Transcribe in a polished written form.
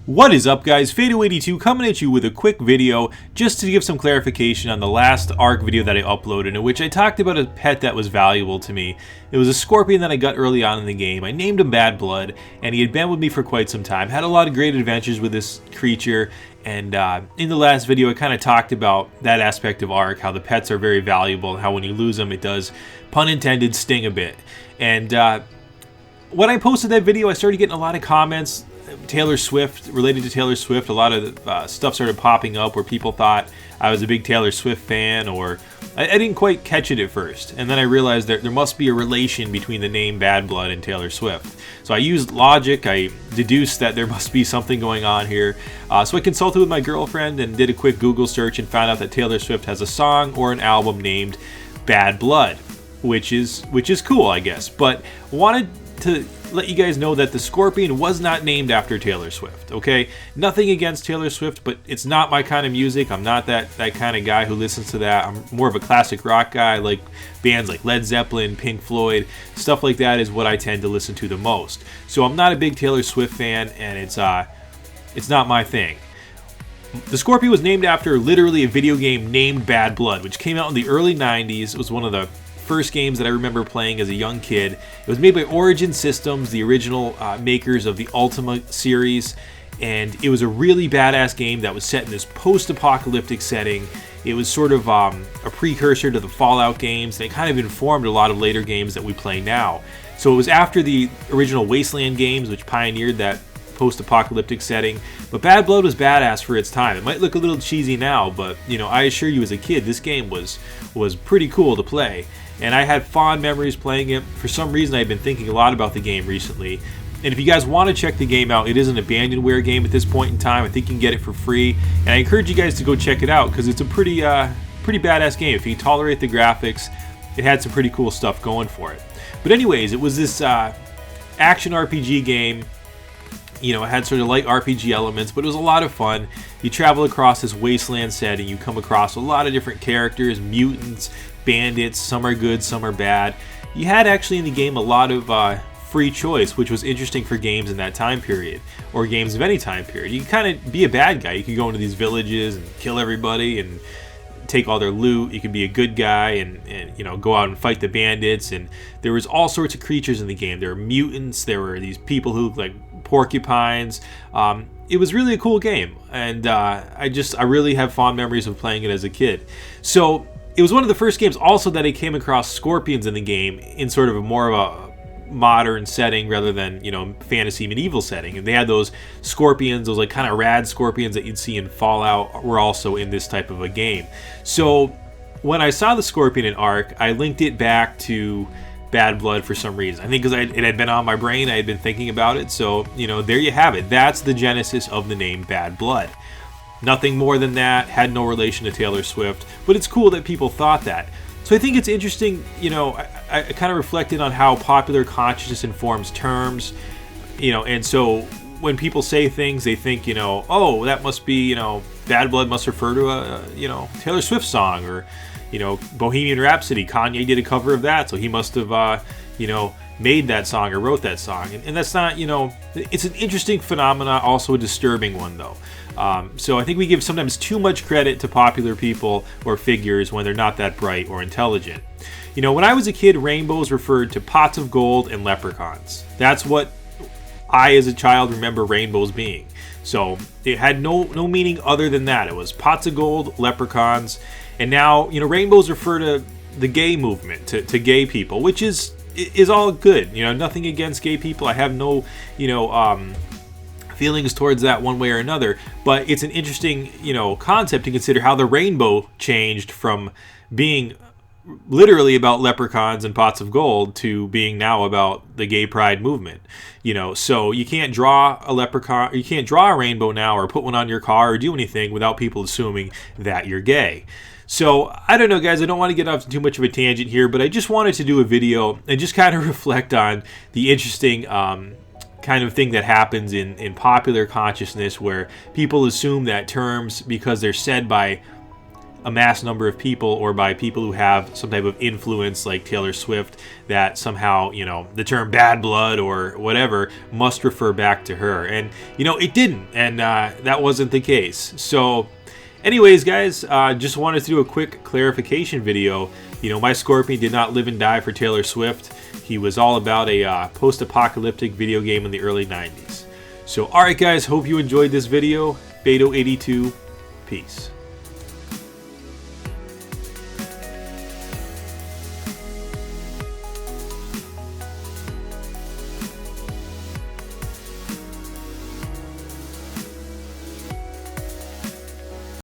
What is up, guys? Fado82 coming at you with a quick video just to give some clarification on the last ARK video that I uploaded, in which I talked about a pet that was valuable to me. It was a scorpion that I got early on in the game. I named him Bad Blood, and he had been with me for quite some time. Had a lot of great adventures with this creature, and in the last video I kind of talked about that aspect of ARK, how the pets are very valuable, and how when you lose them it does, pun intended, sting a bit. And when I posted that video, I started getting a lot of comments Taylor Swift, related to Taylor Swift. A lot of stuff started popping up where people thought I was a big Taylor Swift fan, or I didn't quite catch it at first. And then I realized that there must be a relation between the name Bad Blood and Taylor Swift. So I used logic. I deduced that there must be something going on here. So I consulted with my girlfriend and did a quick Google search and found out that Taylor Swift has a song or an album named Bad Blood, which is cool, I guess. But wanted to let you guys know that the scorpion was not named after Taylor Swift, okay? Nothing against Taylor Swift, but it's not my kind of music. I'm not that kind of guy who listens to that. I'm more of a classic rock guy, like bands like Led Zeppelin, Pink Floyd, stuff like that is what I tend to listen to the most. So I'm not a big Taylor Swift fan, and it's not my thing. The scorpion was named after literally a video game named Bad Blood, which came out in the early 90s. It was one of the first games that I remember playing as a young kid. It was made by Origin Systems, the original makers of the Ultima series, and it was a really badass game that was set in this post-apocalyptic setting. It was sort of a precursor to the Fallout games, and it kind of informed a lot of later games that we play now. So it was after the original Wasteland games, which pioneered that post-apocalyptic setting, but Bad Blood was badass for its time. It might look a little cheesy now, but I assure you, as a kid, this game was pretty cool to play. And I had fond memories playing it. For some reason, I've been thinking a lot about the game recently. And if you guys want to check the game out, it is an abandonware game at this point in time. I think you can get it for free. And I encourage you guys to go check it out, because it's a pretty badass game. If you tolerate the graphics, it had some pretty cool stuff going for it. But anyways, it was this action RPG game. It had sort of light RPG elements, but it was a lot of fun. You travel across this wasteland setting. You come across a lot of different characters, mutants, bandits. Some are good, some are bad. You had actually in the game a lot of free choice, which was interesting for games in that time period, or games of any time period. You could kind of be a bad guy. You could go into these villages and kill everybody and take all their loot. You could be a good guy and go out and fight the bandits. And there was all sorts of creatures in the game. There were mutants. There were these people who looked like porcupines. It was really a cool game, and I really have fond memories of playing it as a kid. So it was one of the first games also that I came across scorpions in the game in sort of a more of a modern setting rather than fantasy medieval setting. And they had those scorpions, those like kind of rad scorpions that you'd see in Fallout, were also in this type of a game. So when I saw the scorpion in ARK, I linked it back to Bad Blood for some reason. I think because it had been on my brain, I had been thinking about it. So there you have it. That's the genesis of the name Bad Blood. Nothing more than that. Had no relation to Taylor Swift, but it's cool that people thought that. So I think it's interesting. I kind of reflected on how popular consciousness informs terms. And so when people say things, they think oh, that must be Bad Blood must refer to a Taylor Swift song, or Bohemian Rhapsody. Kanye did a cover of that, so he must have made that song or wrote that song. And that's not it's an interesting phenomena, also a disturbing one though. So I think we give sometimes too much credit to popular people or figures when they're not that bright or intelligent. When I was a kid, rainbows referred to pots of gold and leprechauns. That's what I, as a child, remember rainbows being. So it had no meaning other than that. It was pots of gold, leprechauns, and now rainbows refer to the gay movement, to gay people, which is all good. Nothing against gay people. I have no feelings towards that one way or another, but it's an interesting concept to consider how the rainbow changed from being literally about leprechauns and pots of gold to being now about the gay pride movement. So you can't draw a leprechaun, you can't draw a rainbow now or put one on your car or do anything without people assuming that you're gay. So I don't know, guys, I don't want to get off too much of a tangent here, but I just wanted to do a video and just kind of reflect on the interesting kind of thing that happens in popular consciousness, where people assume that terms, because they're said by a mass number of people or by people who have some type of influence like Taylor Swift, that somehow, you know, the term bad blood or whatever must refer back to her. And, you know, it didn't, and that wasn't the case. So anyways, guys, just wanted to do a quick clarification video. You know, my Scorpion did not live and die for Taylor Swift. He was all about a post-apocalyptic video game in the early 90s. So, alright guys, hope you enjoyed this video. Fado82, peace.